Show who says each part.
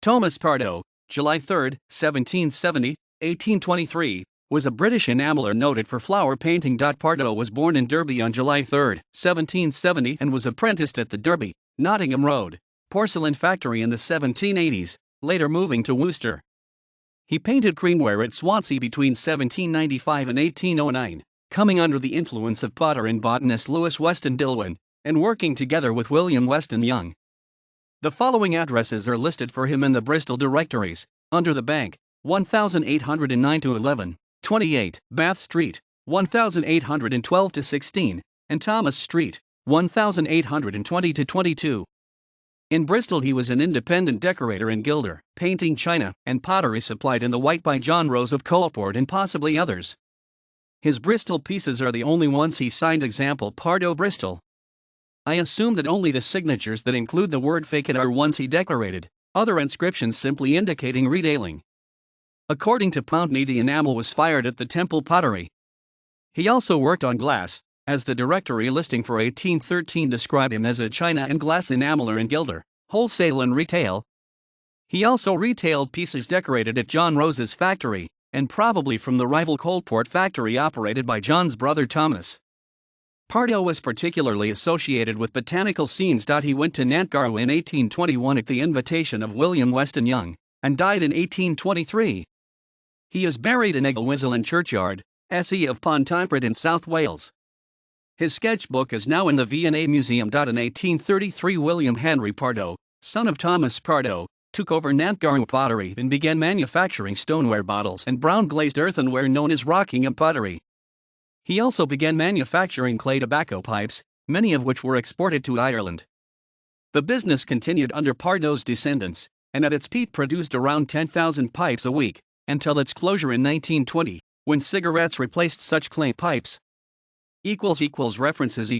Speaker 1: Thomas Pardoe, July 3, 1770, 1823, was a British enameler noted for flower painting. Pardoe was born in Derby on July 3, 1770 and was apprenticed at the Derby, Nottingham Road, porcelain factory in the 1780s, later moving to Worcester. He painted creamware at Swansea between 1795 and 1809, coming under the influence of potter and botanist Lewis Weston Dillwyn, and working together with William Weston Young. The following addresses are listed for him in the Bristol directories: under the bank, 1809 to 11, 28 Bath Street, 1812 to 16, and Thomas Street, 1820 to 22. In Bristol he was an independent decorator and gilder, painting china and pottery supplied in the white by John Rose of Coalport and possibly others. His Bristol pieces are the only ones he signed. Example: Pardoe Bristol. I assume that only the signatures that include the word fecit are ones he decorated, other inscriptions simply indicating retailing. According to Pountney, the enamel was fired at the Temple Pottery. He also worked on glass, as the directory listing for 1813 described him as a china and glass enameler and gilder, wholesale and retail. He also retailed pieces decorated at John Rose's factory, and probably from the rival Coalport factory operated by John's brother Thomas. Pardoe was particularly associated with botanical scenes. He went to Nottingham Road in 1821 at the invitation of William Weston Young, and died in 1823. He is buried in Eglwyslan Churchyard, SE of Pountney in South Wales. His sketchbook is now in the V&A Museum. In 1833 William Henry Pardoe, son of Thomas Pardoe, took over Nottingham Pottery and began manufacturing stoneware bottles and brown glazed earthenware known as Rockingham pottery. He also began manufacturing clay tobacco pipes, many of which were exported to Ireland. The business continued under Pardoe's descendants, and at its peak produced around 10,000 pipes a week, until its closure in 1920, when cigarettes replaced such clay pipes. References